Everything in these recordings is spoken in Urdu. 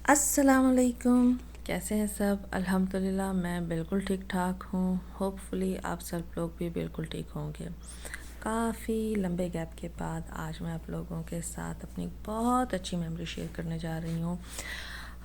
السلام علیکم، کیسے ہیں سب؟ الحمدللہ میں بالکل ٹھیک ٹھاک ہوں. ہوپ فلی آپ سب لوگ بھی بالکل ٹھیک ہوں گے. کافی لمبے گیپ کے بعد آج میں آپ لوگوں کے ساتھ اپنی بہت اچھی میموری شیئر کرنے جا رہی ہوں.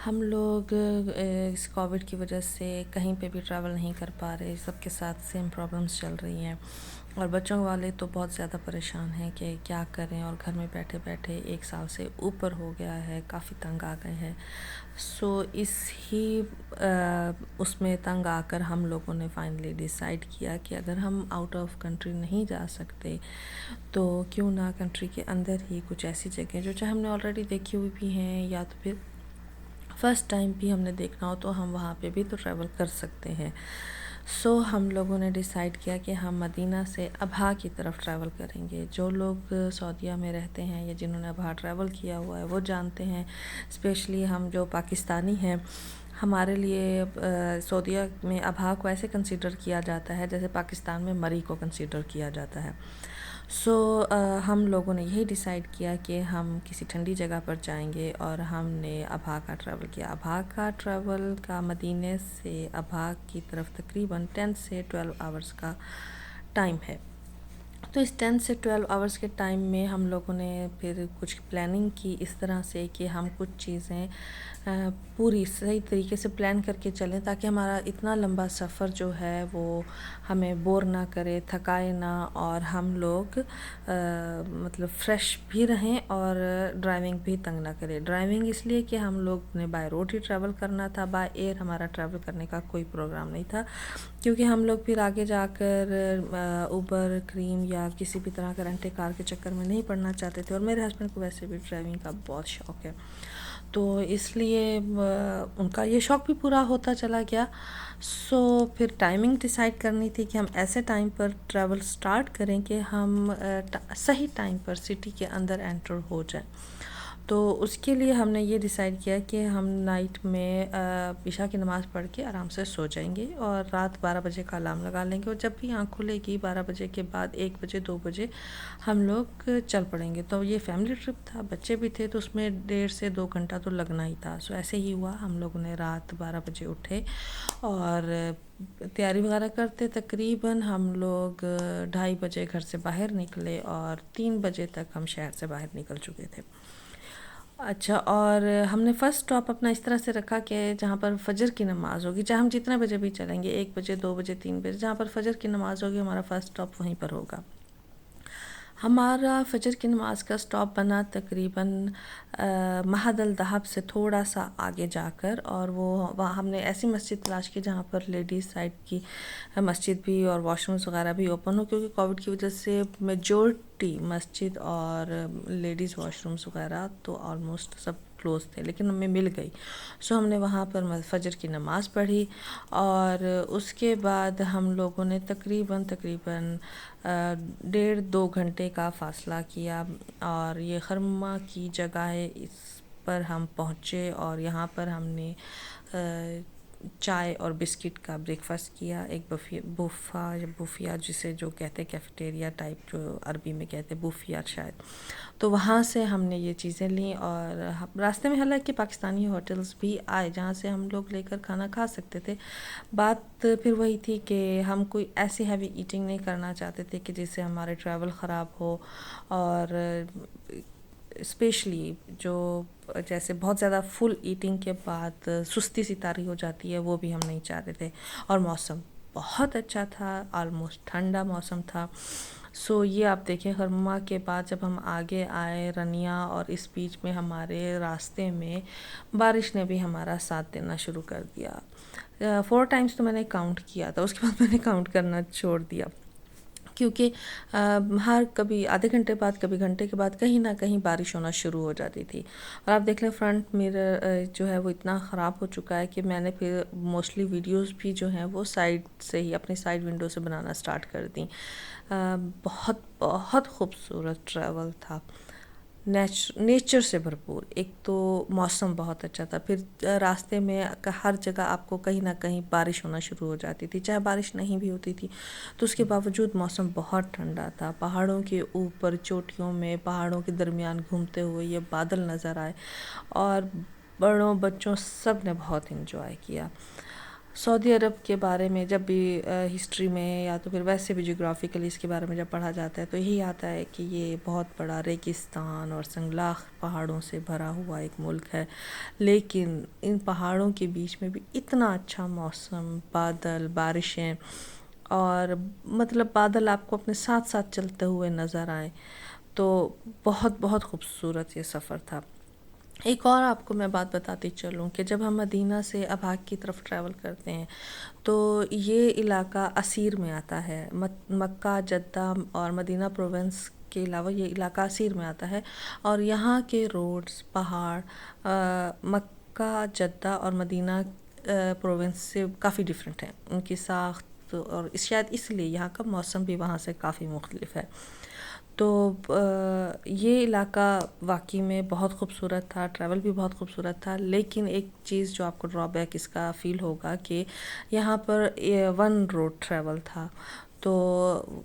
ہم لوگ اس کووڈ کی وجہ سے کہیں پہ بھی ٹریول نہیں کر پا رہے، سب کے ساتھ سیم پرابلمس چل رہی ہیں، اور بچوں والے تو بہت زیادہ پریشان ہیں کہ کیا کریں، اور گھر میں بیٹھے بیٹھے 1 سال سے اوپر ہو گیا ہے، کافی تنگ آ گئے ہیں. سو اس میں تنگ آ کر ہم لوگوں نے فائنلی ڈیسائیڈ کیا کہ اگر ہم آؤٹ آف کنٹری نہیں جا سکتے تو کیوں نہ کنٹری کے اندر ہی کچھ ایسی جگہیں جو چاہے ہم نے آلریڈی دیکھی ہوئی بھی ہیں یا تو پھر فرسٹ ٹائم بھی ہم نے دیکھنا ہو تو ہم وہاں پہ بھی تو ٹریول کر سکتے ہیں. سو ہم لوگوں نے ڈیسائیڈ کیا کہ ہم مدینہ سے ابہا کی طرف ٹریول کریں گے. جو لوگ سعودیہ میں رہتے ہیں یا جنہوں نے ابہا ٹریول کیا ہوا ہے وہ جانتے ہیں، اسپیشلی ہم جو پاکستانی ہیں، ہمارے لیے سعودیہ میں ابہا کو ایسے کنسیڈر کیا جاتا ہے جیسے پاکستان میں مری کو کنسیڈر کیا جاتا ہے. سو ہم لوگوں نے یہی ڈیسائیڈ کیا کہ ہم کسی ٹھنڈی جگہ پر جائیں گے، اور ہم نے ابہا کا ٹریول کیا. ابہا کا ٹریول کا مدینے سے ابہا کی طرف تقریباً 10 سے 12 آورس کا ٹائم ہے. تو اس 10 سے 12 آورس کے ٹائم میں ہم لوگوں نے پھر کچھ پلاننگ کی اس طرح سے کہ ہم کچھ چیزیں پوری صحیح طریقے سے پلان کر کے چلیں تاکہ ہمارا اتنا لمبا سفر جو ہے وہ ہمیں بور نہ کرے، تھکائے نہ، اور ہم لوگ مطلب فریش بھی رہیں اور ڈرائیونگ بھی تنگ نہ کرے. ڈرائیونگ اس لیے کہ ہم لوگ نے بائی روڈ ہی ٹریول کرنا تھا، بائی ایئر ہمارا ٹریول کرنے کا کوئی پروگرام نہیں تھا، کیونکہ ہم لوگ پھر آگے جا کر اوبر، کریم یا کسی بھی طرح کا رینٹے کار کے چکر میں نہیں پڑنا چاہتے تھے. اور میرے ہسبینڈ کو ویسے بھی ڈرائیونگ کا بہت شوق ہے، تو اس لیے ان کا یہ شوق بھی پورا ہوتا چلا گیا. سو پھر ٹائمنگ ڈیسائیڈ کرنی تھی کہ ہم ایسے ٹائم پر ٹریول سٹارٹ کریں کہ ہم صحیح ٹائم پر سٹی کے اندر انٹر ہو جائیں. تو اس کے لیے ہم نے یہ ڈیسائیڈ کیا کہ ہم نائٹ میں عشاء کی نماز پڑھ کے آرام سے سو جائیں گے، اور رات 12 بجے کا الارم لگا لیں گے، اور جب بھی آنکھ کھلے گی 12 بجے کے بعد 1 بجے 2 بجے ہم لوگ چل پڑیں گے. تو یہ فیملی ٹرپ تھا، بچے بھی تھے، تو اس میں 1.5 سے 2 گھنٹہ تو لگنا ہی تھا. سو ایسے ہی ہوا، ہم لوگوں نے رات 12 بجے اٹھے اور تیاری وغیرہ کرتے تقریباً ہم لوگ 2:30 بجے گھر سے باہر نکلے، اور 3 بجے تک ہم شہر سے باہر نکل چکے تھے. اچھا، اور ہم نے فرسٹ اسٹاپ اپنا اس طرح سے رکھا کہ جہاں پر فجر کی نماز ہوگی، چاہے ہم جتنے بجے بھی چلیں گے، 1 بجے 2 بجے 3 بجے، جہاں پر فجر کی نماز ہوگی ہمارا فرسٹ اسٹاپ وہیں پر ہوگا. ہمارا فجر کی نماز کا سٹاپ بنا تقریباً مہد الذهب سے تھوڑا سا آگے جا کر، اور وہاں ہم نے ایسی مسجد تلاش کی جہاں پر لیڈیز سائڈ کی مسجد بھی اور واش رومز وغیرہ بھی اوپن ہو، کیونکہ کووڈ کی وجہ سے میجورٹی مسجد اور لیڈیز واش رومز وغیرہ تو آلموسٹ سب کلوز تھے، لیکن ہمیں مل گئی. سو ہم نے وہاں پر فجر کی نماز پڑھی، اور اس کے بعد ہم لوگوں نے تقریباً 1.5-2 گھنٹے کا فاصلہ کیا، اور یہ خرما کی جگہ ہے، اس پر ہم پہنچے، اور یہاں پر ہم نے چائے اور بسکٹ کا بریک فاسٹ کیا. ایک بوفیا جسے جو کہتے ہیں کیفیٹیریا ٹائپ، جو عربی میں کہتے ہیں بوفیا شاید، تو وہاں سے ہم نے یہ چیزیں لیں. اور راستے میں حالانکہ پاکستانی ہوٹلز بھی آئے جہاں سے ہم لوگ لے کر کھانا کھا سکتے تھے. بات پھر وہی تھی کہ ہم کوئی ایسی ہیوی ایٹنگ نہیں کرنا چاہتے تھے کہ جس سے ہمارے ٹریول خراب ہو، اور اسپیشلی جو جیسے بہت زیادہ فل ایٹنگ کے بعد سستی سی طاری ہو جاتی ہے، وہ بھی ہم نہیں چاہتے تھے. اور موسم بہت اچھا تھا، آلموسٹ ٹھنڈا موسم تھا. سو یہ آپ دیکھیں، خرما کے بعد جب ہم آگے آئے رنیا، اور اس بیچ میں ہمارے راستے میں بارش نے بھی ہمارا ساتھ دینا شروع کر دیا. 4 ٹائمز تو میں نے کاؤنٹ کیا تھا، اس کے بعد میں نے کاؤنٹ کرنا چھوڑ دیا، کیونکہ ہر کبھی آدھے گھنٹے بعد، کبھی گھنٹے کے بعد کہیں نہ کہیں بارش ہونا شروع ہو جاتی تھی. اور آپ دیکھ لیں فرنٹ میرر جو ہے وہ اتنا خراب ہو چکا ہے کہ میں نے پھر موسٹلی ویڈیوز بھی جو ہیں وہ سائڈ سے ہی، اپنی سائڈ ونڈو سے بنانا سٹارٹ کر دیں. بہت بہت خوبصورت ٹریول تھا، نیچر سے بھرپور. ایک تو موسم بہت اچھا تھا، پھر راستے میں ہر جگہ آپ کو کہیں نہ کہیں بارش ہونا شروع ہو جاتی تھی، چاہے بارش نہیں بھی ہوتی تھی تو اس کے باوجود موسم بہت ٹھنڈا تھا. پہاڑوں کے اوپر چوٹیوں میں، پہاڑوں کے درمیان گھومتے ہوئے یہ بادل نظر آئے، اور بڑوں بچوں سب نے بہت انجوائے کیا۔ سعودی عرب کے بارے میں جب بھی ہسٹری میں یا تو پھر ویسے بھی جغرافیکلی اس کے بارے میں جب پڑھا جاتا ہے تو یہی آتا ہے کہ یہ بہت بڑا ریگستان اور سنگلاخ پہاڑوں سے بھرا ہوا ایک ملک ہے، لیکن ان پہاڑوں کے بیچ میں بھی اتنا اچھا موسم، بادل، بارشیں، اور مطلب بادل آپ کو اپنے ساتھ ساتھ چلتے ہوئے نظر آئیں، تو بہت بہت خوبصورت یہ سفر تھا۔ ایک اور آپ کو میں بات بتاتی چلوں کہ جب ہم مدینہ سے ابہا کی طرف ٹریول کرتے ہیں تو یہ علاقہ عسیر میں آتا ہے، مکہ، جدہ اور مدینہ پروونس کے علاوہ یہ علاقہ عسیر میں آتا ہے، اور یہاں کے روڈز، پہاڑ مکہ، جدہ اور مدینہ پروونس سے کافی ڈیفرنٹ ہیں، ان کی ساخت، اور شاید اس لیے یہاں کا موسم بھی وہاں سے کافی مختلف ہے۔ تو یہ علاقہ واقعی میں بہت خوبصورت تھا، ٹریول بھی بہت خوبصورت تھا، لیکن ایک چیز جو آپ کو ڈرا بیک اس کا فیل ہوگا کہ یہاں پر ون روڈ ٹریول تھا، تو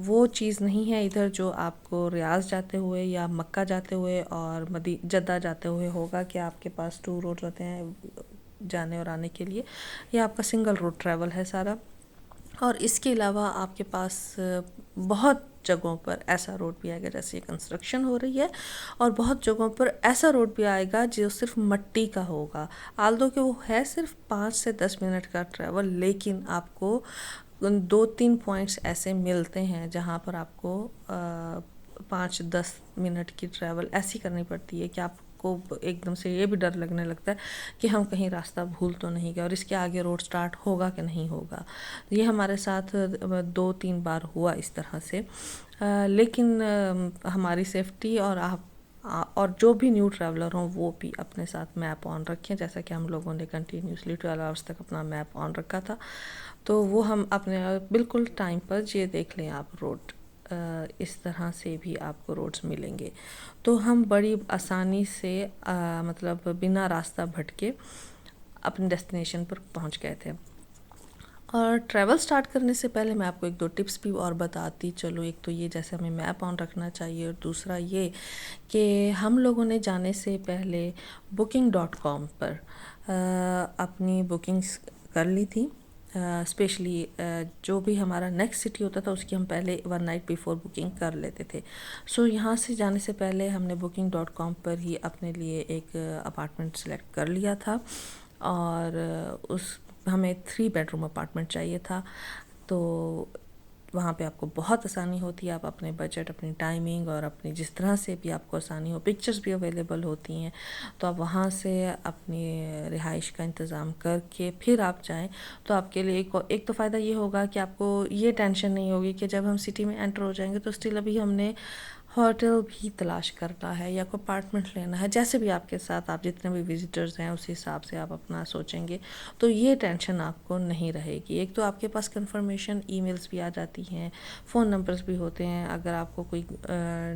وہ چیز نہیں ہے ادھر جو آپ کو ریاض جاتے ہوئے یا مکہ جاتے ہوئے اور جدہ جاتے ہوئے ہوگا کہ آپ کے پاس 2 روڈ ہوتے ہیں جانے اور آنے کے لیے، یہ آپ کا سنگل روڈ ٹریول ہے سارا۔ اور اس کے علاوہ آپ کے پاس بہت جگہوں پر ایسا روڈ بھی آئے گا جیسے یہ کنسٹرکشن ہو رہی ہے، اور بہت جگہوں پر ایسا روڈ بھی آئے گا جو صرف مٹی کا ہوگا، آلدو کہ وہ ہے صرف 5 سے 10 منٹ کا ٹریول، لیکن آپ کو 2-3 پوائنٹس ایسے ملتے ہیں جہاں پر آپ کو 5-10 منٹ کی ٹریول ایسی کرنی پڑتی ہے کہ آپ کو ایک دم سے یہ بھی ڈر لگنے لگتا ہے کہ ہم کہیں راستہ بھول تو نہیں گئے اور اس کے آگے روڈ سٹارٹ ہوگا کہ نہیں ہوگا۔ یہ ہمارے ساتھ 2-3 بار ہوا اس طرح سے، لیکن ہماری سیفٹی اور جو بھی نیو ٹریولر ہوں وہ بھی اپنے ساتھ میپ آن رکھیں، جیسا کہ ہم لوگوں نے کنٹینیوسلی 12 آورس تک اپنا میپ آن رکھا تھا، تو وہ ہم اپنے بالکل ٹائم پر یہ دیکھ لیں آپ روڈ، اس طرح سے بھی آپ کو روڈز ملیں گے، تو ہم بڑی آسانی سے مطلب بنا راستہ بھٹکے اپنے ڈیسٹینیشن پر پہنچ گئے تھے۔ اور ٹریول سٹارٹ کرنے سے پہلے میں آپ کو 1-2 ٹپس بھی اور بتاتی چلو۔ ایک تو یہ جیسے ہمیں میپ آن رکھنا چاہیے، اور دوسرا یہ کہ ہم لوگوں نے جانے سے پہلے booking.com پر اپنی بکنگز کر لی تھی، اسپیشلی جو بھی ہمارا نیکسٹ سٹی ہوتا تھا اس کی ہم پہلے 1 نائٹ بیفور بکنگ کر لیتے تھے۔ سو یہاں سے جانے سے پہلے ہم نے booking.com پر ہی اپنے لیے ایک اپارٹمنٹ سلیکٹ کر لیا تھا، اور ہمیں 3 بیڈروم اپارٹمنٹ چاہیے تھا، تو وہاں پہ آپ کو بہت آسانی ہوتی ہے، آپ اپنے بجٹ، اپنی ٹائمنگ اور اپنی جس طرح سے بھی آپ کو آسانی ہو، پکچرز بھی اویلیبل ہوتی ہیں، تو آپ وہاں سے اپنی رہائش کا انتظام کر کے پھر آپ جائیں تو آپ کے لیے ایک تو فائدہ یہ ہوگا کہ آپ کو یہ ٹینشن نہیں ہوگی کہ جب ہم سٹی میں انٹر ہو جائیں گے تو اسٹل ابھی ہم نے ہوٹل بھی تلاش کرنا ہے یا کوئی اپارٹمنٹ لینا ہے، جیسے بھی آپ کے ساتھ آپ جتنے بھی وزٹرز ہیں اس حساب سے آپ اپنا سوچیں گے، تو یہ ٹینشن آپ کو نہیں رہے گی۔ ایک تو آپ کے پاس کنفرمیشن ای میلز بھی آ جاتی ہیں، فون نمبرز بھی ہوتے ہیں، اگر آپ کو کوئی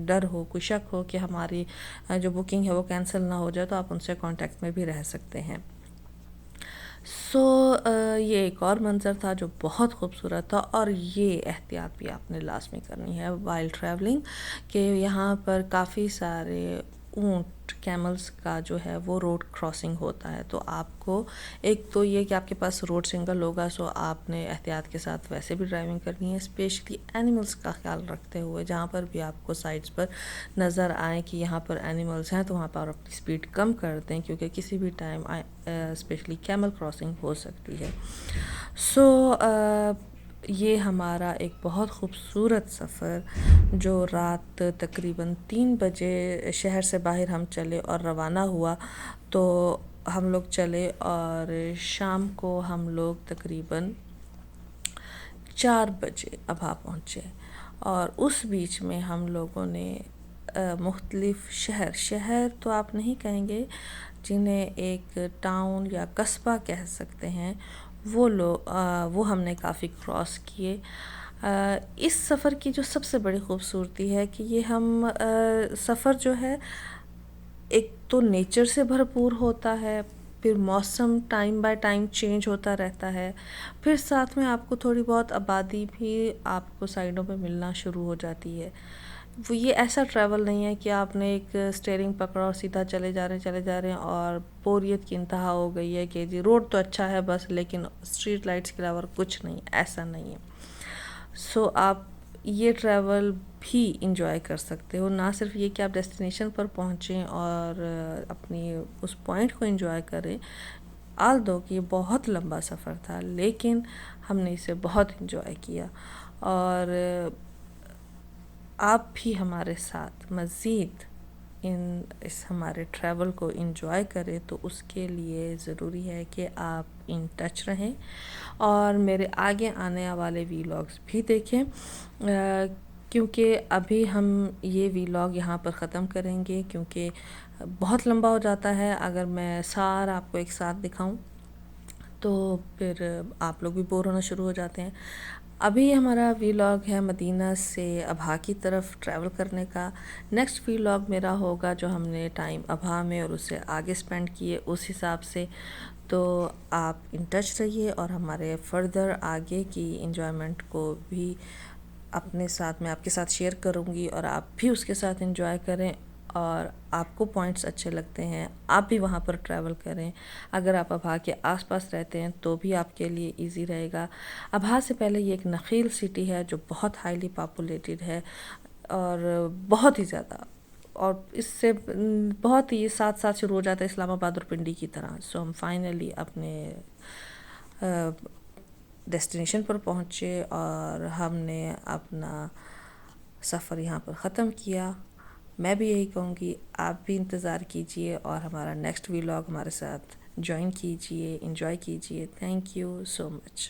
ڈر ہو، کوئی شک ہو کہ ہماری جو بکنگ ہے وہ کینسل نہ ہو جائے تو آپ ان سے کانٹیکٹ میں بھی رہ سکتے ہیں۔ سو یہ ایک اور منظر تھا جو بہت خوبصورت تھا، اور یہ احتیاط بھی آپ نے لازمی کرنی ہے وائل ٹریولنگ، کہ یہاں پر کافی سارے اونٹ، کیملز کا جو ہے وہ روڈ کراسنگ ہوتا ہے، تو آپ کو ایک تو یہ کہ آپ کے پاس روڈ سنگل ہوگا، سو آپ نے احتیاط کے ساتھ ویسے بھی ڈرائیونگ کرنی ہے، اسپیشلی اینیملز کا خیال رکھتے ہوئے، جہاں پر بھی آپ کو سائڈس پر نظر آئیں کہ یہاں پر اینیملز ہیں تو وہاں پر اپنی سپیڈ کم کر دیں، کیونکہ کسی بھی ٹائم اسپیشلی کیمل کراسنگ ہو سکتی ہے۔ سو یہ ہمارا ایک بہت خوبصورت سفر جو رات تقریباً 3 بجے شہر سے باہر ہم چلے اور روانہ ہوا، تو ہم لوگ چلے اور شام کو ہم لوگ تقریباً 4 بجے ابہا پہنچے، اور اس بیچ میں ہم لوگوں نے مختلف شہر تو آپ نہیں کہیں گے، جنہیں ایک ٹاؤن یا قصبہ کہہ سکتے ہیں، وہ ہم نے کافی کراس کیے۔ اس سفر کی جو سب سے بڑی خوبصورتی ہے کہ یہ ہم سفر جو ہے ایک تو نیچر سے بھرپور ہوتا ہے، پھر موسم ٹائم بائی ٹائم چینج ہوتا رہتا ہے، پھر ساتھ میں آپ کو تھوڑی بہت آبادی بھی آپ کو سائڈوں پہ ملنا شروع ہو جاتی ہے، وہ یہ ایسا ٹریول نہیں ہے کہ آپ نے ایک اسٹیئرنگ پکڑا اور سیدھا چلے جا رہے ہیں اور بوریت کی انتہا ہو گئی ہے کہ جی روڈ تو اچھا ہے بس لیکن اسٹریٹ لائٹس کے علاوہ کچھ نہیں، ایسا نہیں ہے. سو آپ یہ ٹریول بھی انجوائے کر سکتے ہو، نہ صرف یہ کہ آپ ڈیسٹینیشن پر پہنچیں اور اپنی اس پوائنٹ کو انجوائے کریں. آل دو کہ یہ بہت لمبا سفر تھا لیکن ہم نے اسے بہت انجوائے کیا، اور آپ بھی ہمارے ساتھ مزید اس ہمارے ٹریول کو انجوائے کریں. تو اس کے لیے ضروری ہے کہ آپ ان ٹچ رہیں اور میرے آگے آنے والے ویلاگز بھی دیکھیں، کیونکہ ابھی ہم یہ ویلاگ یہاں پر ختم کریں گے کیونکہ بہت لمبا ہو جاتا ہے. اگر میں سارا آپ کو ایک ساتھ دکھاؤں تو پھر آپ لوگ بھی بور ہونا شروع ہو جاتے ہیں. ابھی ہمارا ویلاگ ہے مدینہ سے ابہا کی طرف ٹریول کرنے کا. نیکسٹ ویلاگ میرا ہوگا جو ہم نے ٹائم ابہا میں اور اس سے آگے سپینڈ کیے اس حساب سے. تو آپ ان ٹچ رہیے اور ہمارے فردر آگے کی انجوائمنٹ کو بھی اپنے ساتھ میں آپ کے ساتھ شیئر کروں گی اور آپ بھی اس کے ساتھ انجوائے کریں. اور آپ کو پوائنٹس اچھے لگتے ہیں آپ بھی وہاں پر ٹریول کریں. اگر آپ ابہا کے آس پاس رہتے ہیں تو بھی آپ کے لیے ایزی رہے گا. ابہا سے پہلے یہ ایک نخیل سٹی ہے جو بہت ہائیلی پاپولیٹڈ ہے اور بہت ہی زیادہ، اور اس سے بہت ہی ساتھ ساتھ شروع ہو جاتا ہے اسلام آباد اور پنڈی کی طرح. سو ہم فائنلی اپنے ڈیسٹینیشن پر پہنچے اور ہم نے اپنا سفر یہاں پر ختم کیا. میں بھی یہی کہوں گی آپ بھی انتظار کیجئے اور ہمارا نیکسٹ ویلاگ ہمارے ساتھ جوائن کیجئے، انجوائے کیجئے. Thank you so much.